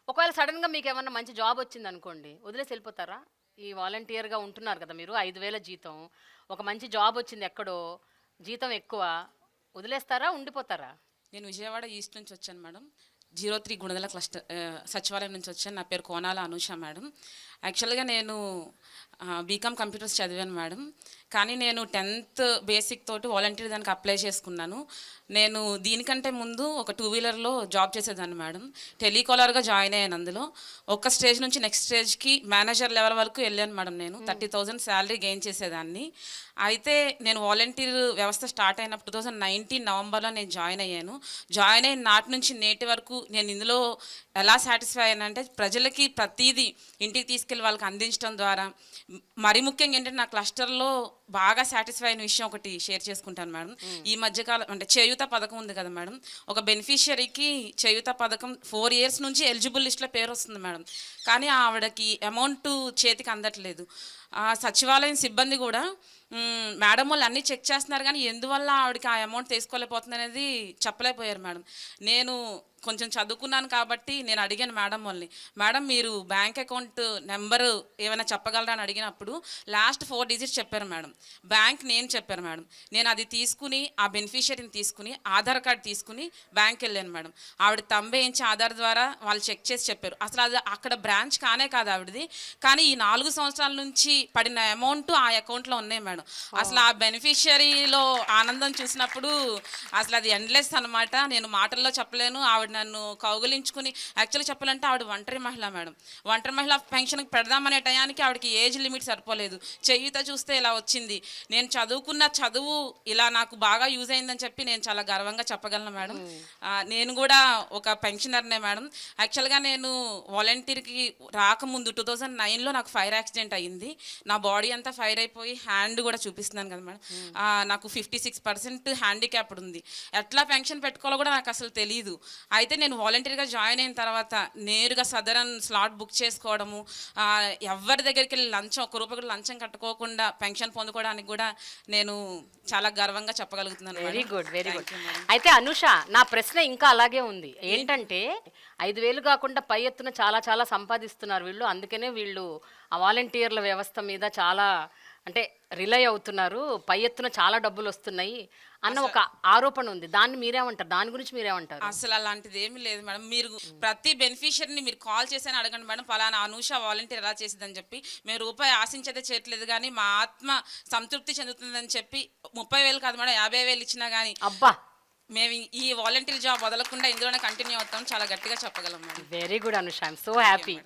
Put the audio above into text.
ఒకవేళ సడన్‌గా మీకేమన్నా మంచి జాబ్ వచ్చిందనుకోండి, వదిలేసి ఎళ్ళిపోతారా? ఈ వాలంటీర్‌గా ఉంటున్నారు కదా మీరు 5,000 జీతం. ఒక మంచి జాబ్ వచ్చింది ఎక్కడో, జీతం ఎక్కువ. వదిలేస్తారా? ఉండిపోతారా? నేను విజయవాడ ఈస్ట్ నుంచి వచ్చాను మేడం. 03 గుణదల సచివాలయం నుంచి వచ్చాను. నా పేరు కోనాల అనూష మేడం. యాక్చువల్‌గా నేను బీకామ్ కంప్యూటర్స్ చదివాను మేడం. కానీ నేను 10థ్ బేసిక్ తోటి వాలంటీర్ దానికి అప్లై చేసుకున్నాను. నేను దీనికంటే ముందు ఒక 2 వీలర్‌లో జాబ్ చేసేదాన్ని మేడం. టెలికాలర్‌గా జాయిన్ అయ్యాను అందులో. ఒక స్టేజ్ నుంచి నెక్స్ట్ స్టేజ్‌కి మేనేజర్ లెవెల్ వరకు వెళ్ళాను మేడం నేను. 30,000 శాలరీ గెయిన్ చేసేదాన్ని. అయితే నేను వాలంటీర్ వ్యవస్థ స్టార్ట్ అయినప్పుడు 2019 నవంబర్‌లో నేను జాయిన్ అయ్యాను. జాయిన్ అయిన నాటి నుంచి నేటి వరకు నేను ఇందులో ఎలా సాటిస్ఫై అయ్యానంటే ప్రజలకి ప్రతీదీ ఇంటికి తీసుకెళ్ళి వాళ్ళకి అందించడం ద్వారా మరి ముఖ్యంగా ఏంటంటే నా క్లస్టర్‌లో బాగా సాటిస్ఫై అయిన విషయం ఒకటి షేర్ చేసుకుంటాను మేడం. ఈ మధ్యకాలం అంటే చేయూత పథకం ఉంది కదా మేడం. ఒక బెనిఫిషియరీకి చేయూత పథకం 4 ఇయర్స్ నుంచి ఎలిజిబుల్ లిస్ట్లో పేరు వస్తుంది మేడం. కానీ ఆవిడకి అమౌంట్ చేతికి అందట్లేదు. సచివాలయం సిబ్బంది కూడా మేడం వాళ్ళు అన్నీ చెక్ చేస్తున్నారు కానీ ఎందువల్ల ఆవిడకి ఆ అమౌంట్ తీసుకోలేకపోతుంది అనేది చెప్పలేకపోయారు మేడం. నేను కొంచెం చదువుకున్నాను కాబట్టి నేను అడిగాను మేడం వాళ్ళని, మేడం మీరు బ్యాంక్ అకౌంట్ నెంబరు ఏమైనా చెప్పగలరా అని అడిగినప్పుడు లాస్ట్ 4 డిజిట్స్ చెప్పారు మేడం. బ్యాంక్ నేమ్ చెప్పారు మేడం. నేను అది తీసుకుని ఆ బెనిఫిషియరీని తీసుకుని ఆధార్ కార్డ్ తీసుకుని బ్యాంక్ వెళ్ళాను మేడం. ఆవిడ తంబేయించి ఆధార్ ద్వారా వాళ్ళు చెక్ చేసి చెప్పారు. అసలు అది అక్కడ బ్రాంచ్ కానే కాదు ఆవిడది. కానీ ఈ 4 సంవత్సరాల నుంచి పడిన అమౌంట్ ఆ అకౌంట్లో ఉన్నాయి మేడం. అసలు ఆ బెనిఫిషియరీలో ఆనందం చూసినప్పుడు అసలు అది ఎండ్లెస్ అనమాట. నేను మాటల్లో చెప్పలేను. ఆవిడ నన్ను కౌగిలించుకుని యాక్చువల్గా చెప్పాలంటే ఆవిడ ఒంటరి మహిళ మేడం. ఒంటరి మహిళ పెన్షన్కి పెడదామనే టయానికి ఆవిడకి ఏజ్ లిమిట్ సరిపోలేదు. చేయూత చూస్తే ఇలా వచ్చింది. నేను చదువుకున్న చదువు ఇలా నాకు బాగా యూజ్ అయిందని చెప్పి నేను చాలా గర్వంగా చెప్పగలను మేడం. నేను కూడా ఒక పెన్షనర్నే మేడం. యాక్చువల్గా నేను వాలంటీర్కి రాకముందు 2009లో నాకు ఫైర్ యాక్సిడెంట్ అయ్యింది. నా బాడీ అంతా ఫైర్ అయిపోయి హ్యాండ్ కూడా చూపిస్తున్నాను కదా మేడం. నాకు 56% హ్యాండిక్యాప్డ్ ఉంది. ఎట్లా పెన్షన్ పెట్టుకోవాలో కూడా నాకు అసలు తెలియదు. అయితే నేను వాలంటీర్గా జాయిన్ అయిన తర్వాత నేరుగా సదరన్ స్లాట్ బుక్ చేసుకోవడము, ఎవరి దగ్గరికి వెళ్ళి లంచం ఒక్క రూపాయి కూడా లంచం కట్టుకోకుండా పెన్షన్ పొందుకోవడానికి కూడా నేను చాలా గర్వంగా చెప్పగలుగుతున్నాను. Very good, very good. అయితే అనూష, నా ప్రశ్న ఇంకా అలాగే ఉంది. ఏంటంటే 5,000 కాకుండా పై ఎత్తున చాలా చాలా సంపాదిస్తున్నారు వీళ్ళు. అందుకనే వీళ్ళు ఆ వాలంటీర్ల వ్యవస్థ మీద చాలా అంటే రిలై అవుతున్నారు. పై ఎత్తున చాలా డబ్బులు వస్తున్నాయి అన్న ఒక ఆరోపణ ఉంది. దాన్ని మీరేమంటారు? దాని గురించి మీరేమంటారు? అసలు అలాంటిది ఏమీ లేదు మేడం. మీరు ప్రతి బెనిఫిషియరీని మీరు కాల్ చేసి అడగండి మేడం, ఫలానా అనూష వాలంటీర్ ఎలా చేసిందని చెప్పి. మేము రూపాయి ఆశించదే చేయట్లేదు కానీ మా ఆత్మ సంతృప్తి చెందుతుందని చెప్పి 30,000 కాదు మేడం, 50,000 ఇచ్చినా కానీ అబ్బా, మేము ఈ వాలంటీర్ జాబ్ వదలకుండా ఇందులోనే కంటిన్యూ అవుతాం చాలా గట్టిగా చెప్పగలం madam. Very good Anusha. I'm so happy.